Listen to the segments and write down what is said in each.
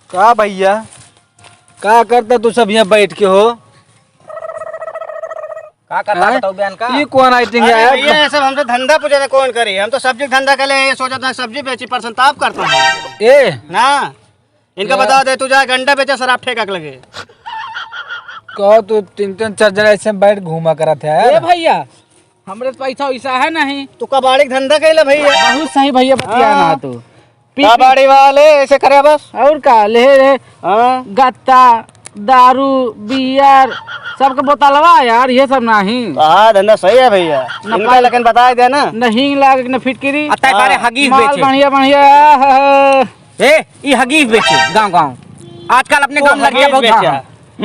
का भैया का करता तू सब यहाँ बैठ के हो? का करता बताओ बयान का? ये कौन आइटिंग है? ये सब हम तो धंधा पूछे कौन करे, हम तो सब्जी धंधा के लिए सोचा था सब्जी बेची परसन ताप करता हूँ ए ना। इनका बता दे तू जाए गंडा बेचा शराब ठेका के लगे। कहो तू 3-4 जन ऐसे बैठ घूमा करा था ए भैया हमरे पैसा वैसा है नहीं। तू कबाड़ी का धंधा कैला भैया? बहुत सही भैया बतिया ना तू। कबाड़ी वाले ऐसे करे बस। और का ले रे हाँ गत्ता दारू बियर सबके बोतलवा यार ये सब नहीं। हाँ धंधा सही है भैया, इनका लेकिन बता दे ना। न हींग लागे न फिटकिरी अतः बारे हगीज माल बेचे। बढ़िया बढ़िया। ए ये हगीज बेचे गांव गांव आजकल अपने गांव लग गया बहुत बेचा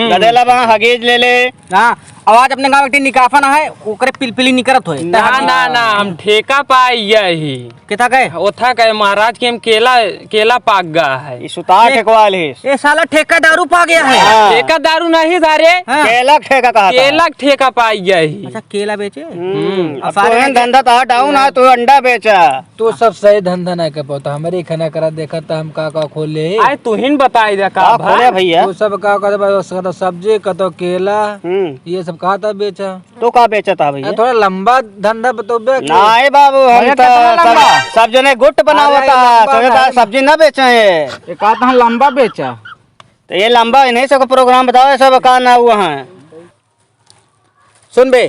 गदेला वहाँ हगीज ले ले। हां आवाज अपने गांव एक निकाफा ना है ओकरे पिलपिली निकरत होए। ना ना ना हम ठेका पाई यही किथा गए ओथा कहे महाराज के हम केला पाक गया है। ये सुतार ठेकवा ले। ए साला ठेका दारू पा गया है। ठेका दारू नहीं धारे हाँ। केला ठेका कहा था। केला ठेका पाई यही। अच्छा केला बेचे। अब तो धंधा था डाउन है, तू अंडा बेचा। तू सब सही धंधा नहीं कर पाता। हमारे खाना करा देखा था हम का खोल ले। आए तू ही बताई दे का खोले भैया। तू सब का कहता सब्जी कतो केला ये सब कहा था बेचा। तो का बेचा था भैया? थोड़ा लंबा धंधा बताओ बे। नहीं बाबू हम तो सब जने गुट बनावा था, सोचा सब्जी ना बेचा है। ये कहा था लंबा बेचा। तो ये लंबा नहीं सब प्रोग्राम बताओ सब का ना हुआ है। सुन बे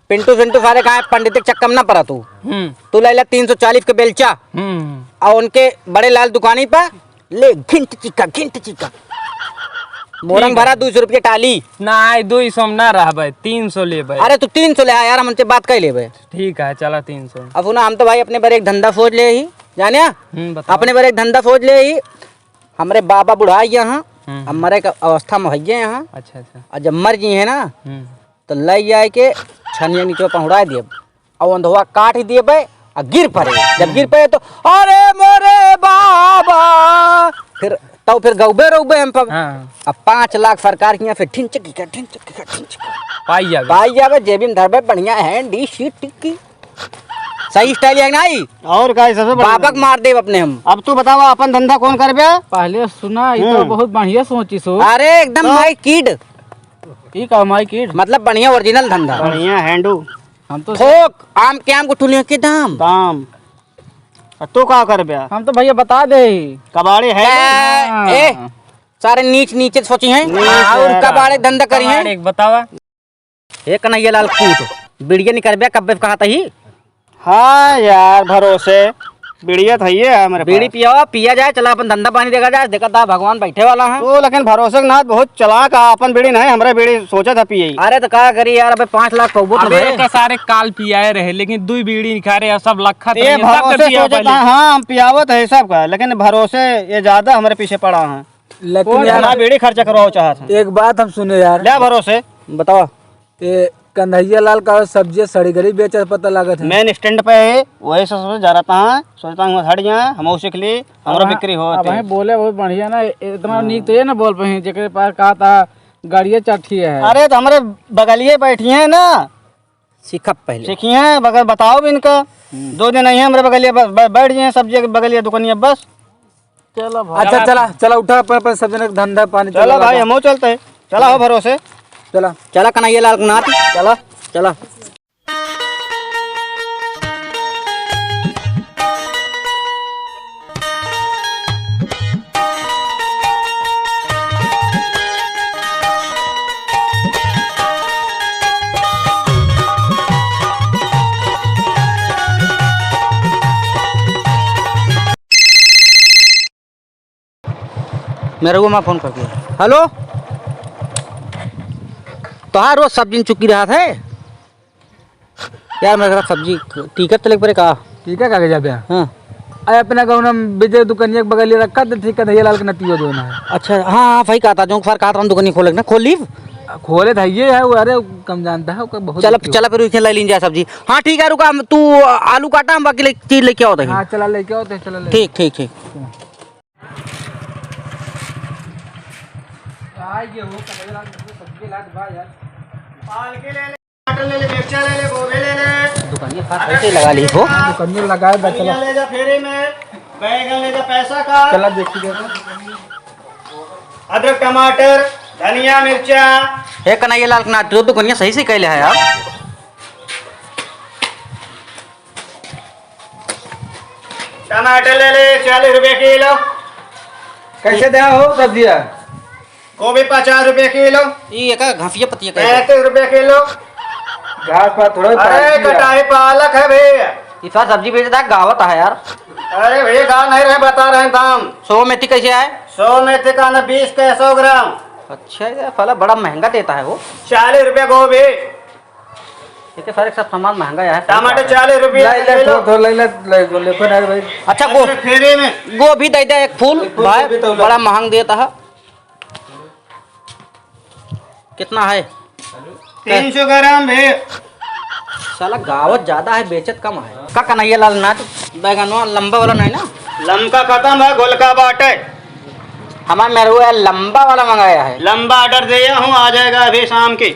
पिंटू सिंटू सारे कहा पंडित के चक्कर में ना पड़ा तू ले 340 के बेलचा और उनके बड़े लाल दुकानी पर ले घिंट चिक्का मोरंग भरा 200 रुपये टाली ना 200 में ना रह 300 ले भाई। अरे तू 300 ले यार हमसे बात कर ले भाई। ठीक है चला 300। अब ना हम तो भाई अपने बारे एक धंधा खोज ले ही जाने बताओ। अपने बारे एक धंधा खोज ले ही। हमारे बाबा बुढ़ा यहाँ हमारे अवस्था में है यहाँ। अच्छा अच्छा और जब मर गई है ना तो लई जाए के छनिया नीचे पहुँचा दिए और अंधवा काट ही दिए भाई और गिर पड़े। जब गिर पड़े तो अरे मोरे बाबा फिर गौबे रोबे हम पर। अब 5 लाख सरकार की फिर ठिंच पाई जावे जेबी में धरबे बढ़िया है डी शीट टिक्की सही स्टाइल है ना। और का सबसे बाबक मार दे अपने हम। अब तू बतावा अपन धंधा कौन करबे? पहले सुना ये तो बहुत बढ़िया सोची सो। अरे एकदम माई किड ये का माई किड मतलब बढ़िया ओरिजिनल धंधा बढ़िया हैंडू। हम तो थोक आम के आम को ठुलियों के दाम दाम। तू का करबे? हम तो भैया बता दे कबाड़ी है। ए सारे नीचे सोची हैं और कबाड़े धंधा करी हैं। एक बतावा एक कन्हैया लाल कूट बिड़िया निकल बे कब्बे कहा था ही। हाँ यार भरोसे बीड़िया था ये हमारे बीड़ी पिया जाए चला अपन धंधा पानी देखा जाए देखा था भगवान बैठे वाला है। तो लेकिन भरोसे ना बहुत चला का अपन बीड़ी नहीं हमारा बीड़ी सोचा था पिए। अरे तो क्या करी यार अबे 5 लाख कौबो तो अबे के सारे काल पियाए रहे लेकिन 2 बीड़ी निकारे और सब लखा ये भरोसे सोचा था। हाँ हम पियावत है सब का लेकिन भरोसे ये ज्यादा हमारे पीछे पड़ा है। लेकिन यार बीड़ी खर्चा करवाओ चाहत एक बात हम सुने यार। क्या भरोसे बताओ ये कन्हैया लाल का सब्जी सड़ी गली बेचा पता लागत है। मेन स्टैंड पे है वही सब जा रहा था सोचता हूँ हट जाए हम सीख ली हमारा बिक्री हो। अब हमें बोले बहुत बढ़िया ना इतना नीक तो ये ना बोल पाए जेकरे पास कहा था गाड़िया चट्ठी है। अरे तो हमारे बगलिए बैठी है ना सीखा पहले सीखी है बगल बताओ भी इनका 2 दिन नहीं है हमारे बगलिए बैठ जाए सब्जी बगलिए दुकानिया बस। चलो भाई अच्छा चला उठा अपन सब जन धंधा पानी। चलो भाई हम चलते है। चला हो भरोसे चला कन्हैया लाल नाथ चला मेरे को मैं फोन करके हेलो तो हाँ रोज सब्जी चुकी रहा था यार मेरे सब्जी टिकट तले पर कहा ठीक है कागज पे। हाँ अरे अपना गाँव में विजय दुकानिया के बगल रखा तो ठीक है लाल के नतीजो देना है। अच्छा हाँ भाई कहा था जो फर कहा था हम दुकानी खोले ना खोल ली खोले था ये है वो। अरे कम जानता है बहुत। चला फिर उसने ले लीजिए सब्जी। हाँ ठीक है रुका तू आलू काटा हम बाकी चीज लेके आओ। हाँ चला लेके आओ चला ठीक दुकानिया कैसे लगा ली हो दुकानिया लगाए ले जा फेरे में बैगन ले जा पैसा का। चला देखिए अदरक टमाटर धनिया मिर्चा। हे कन्हैया लाल ना तो दुकानिया सही से कैले है आप। टमाटर ले ले 40 रुपए किलो। कैसे दे हो सब्जियाँ? गोभी 50 रुपए किलो। ये का घासिया पत्तियां कैसे? 35 रुपए किलो। घास पात थोड़ा अरे कटाई पालक है भैया। इस बार सब्जी बेचता गावत है यार। अरे भैया दाम नहीं रहे, बता रहे हैं दाम। 100 मेथी कैसे है? 100 मेथी का ना 20 का 100 ग्राम। अच्छा यार फला बड़ा महंगा देता है वो। 40 रुपए गोभी। ठीक है सारे सब सामान महंगा है। टमाटर 40 रुपए किलो। थोड़ा ले भाई। अच्छा फ्री में गोभी दे दे एक फूल भाई, बड़ा महंग देता है। कितना है? 300 ग्राम भैया। साला गावत ज्यादा है बेचत कम है। का कन्हैया लाल नाट बैगनवा लंबा वाला नहीं ना? लमका खत्म है, गोलका बाटे। हमारा मेरे को लंबा वाला मंगाया है। लंबा ऑर्डर दिया हूँ, आ जाएगा अभी शाम की।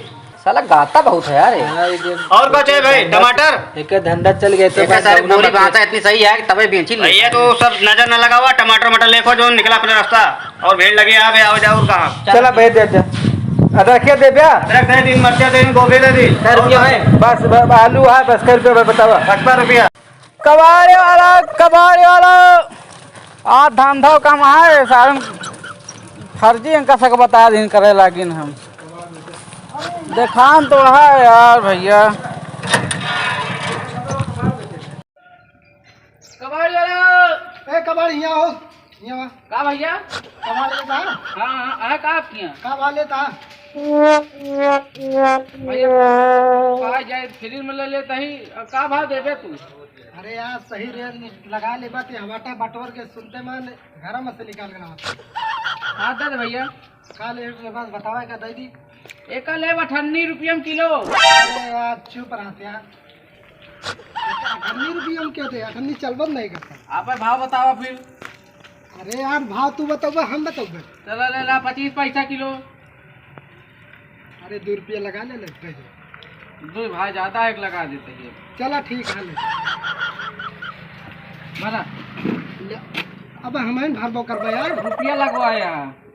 साला गाता बहुत है यार ये। और बचे भाई टमाटर। एक धंधा चल गया तो सारी बोली बात है इतनी सही है कि तबे बेची ले। भैया तो सब नजर न लगा हुआ, टमाटर मटर लेखो जो निकला अपना रास्ता। और भीड़ लगी आ आओ जाओ कहाँ। चला भाई दे दे। अदरक क्या दे भैया? अदरक दे दी, मिर्चा दे दी, गोभी दे दी। 10 रुपया है बस आलू है बस। कै रुपया बतावा? 70 रुपया। कबाड़े वाला आ धंधा कम है सारन फर्जी इनका सक बता दिन करे लागिन हम देखान तो है यार भैया। कबाड़ी वाला कबाड़ यहाँ हो, यहाँ का भैया? कबाड़ लेता है, हाँ का आप किया कबाड़ लेता है। भैया कहा जाए फ्री में ले लेता ही का भाव देबे तू? अरे यार सही रेट लगा ले बात हमाटा बटोर के सुनते मान घर में से निकाल के हाँ दे भैया। का ले बस बतावा का दे दी। एक ले 98 रुपया किलो। अरे यार चुप रहते यार, 98 रुपये हम कहते हैं, 98 चलबत नहीं करता। आप भाव बताओ फिर। अरे यार भाव तू बताओ हम बताओ। चला ले ला 25 पैसा किलो। अरे 2 रुपया लगा ले लगते है। 2 भाई ज्यादा एक लगा देते हैं। चला ठीक है ले माना अब हमें भाव करवा यार। रुपया लगवाया।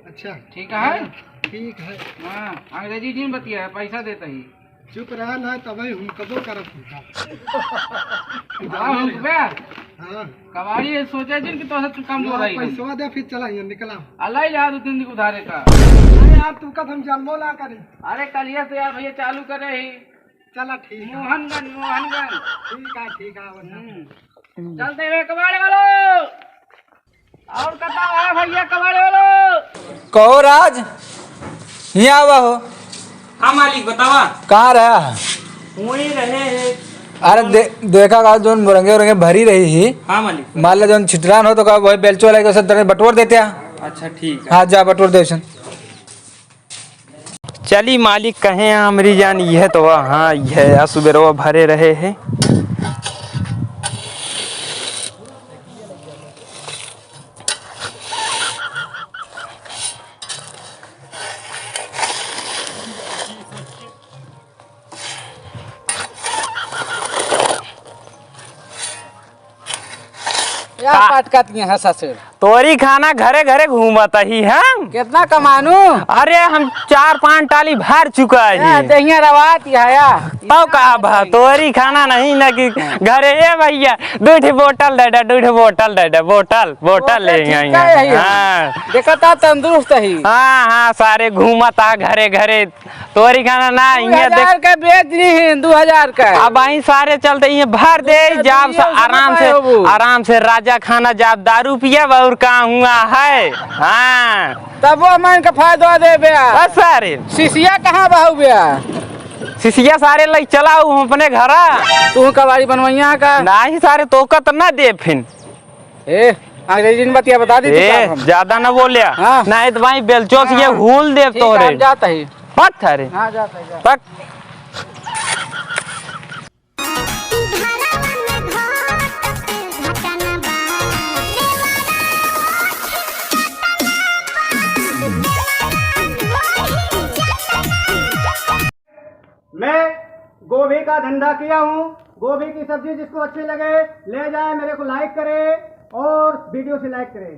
अच्छा ठीक है ठीक है। हाँ अंग्रेजी दिन बतिया है पैसा देता ही। चुप रहा ना तब हम कबो करब। हाँ कबाड़ी है सोचे जिन की तो कम हो रही है। पैसा दे फिर चला यहाँ निकला। अल्लाह यार 2-3 दिन उधारे का। अरे यार तू कद हम जन्मो ला करे। अरे कलिया से यार भैया चालू करे ही। चला ठीक है। मोहनगंज ठीक है चलते हुए कबाड़े वालों। और कता है भैया कबाड़े वालों। कहो राज यहाँ आवा हो। हाँ मालिक बतावा। कहाँ रहा? वही रहे है। अरे देखा का जो रंगे भरी रही ही। हाँ मालिक। मान लो जो छिटरान हो तो का वही बेलचो वाला के साथ बटोर देते हैं। अच्छा ठीक है। हाँ जा बटोर दे। चली मालिक कहे हमारी जान यह तो हाँ यह सुबेरवा भरे रहे हैं। यार पटकती है ससुर। तोरी खाना घरे घरे घूमता ही है। कितना कमानू? अरे हम 4-5 टाली भर चुका है। दहिया रवात या तो का भा तोरी खाना नहीं ना कि घरे ये भैया 2 बोतल दे दे 2 बोतल दे दे बोतल ले आई। हाँ देखता तंदुरुस्त ही। हाँ सारे घूमता घरे घरे तोरी खाना ना यहाँ 2000 का बेच दी 2000 का। अब आई सारे चलते ये भर दे जाब आराम से राजा खाना जाब दारू पिया और कहाँ हुआ है। हाँ तब वो मन का फायदा दे बया। बस सारे शिशिया कहाँ बहू बया? शिशिया सारे लग चलाऊ हम अपने घर। तू कबाड़ी बनवैया का नहीं सारे तोकत ना दे फिर। ए अंग्रेजी में बतिया बता दी ज्यादा ना बोलिया। हाँ। नहीं तो भाई बेलचोस ये भूल दे तोरे जाता ही। पट थारे हाँ जाता है पट। मैं गोभी का धंधा किया हूँ। गोभी की सब्जी जिसको अच्छी लगे ले जाए, मेरे को लाइक करे और वीडियो से लाइक करे।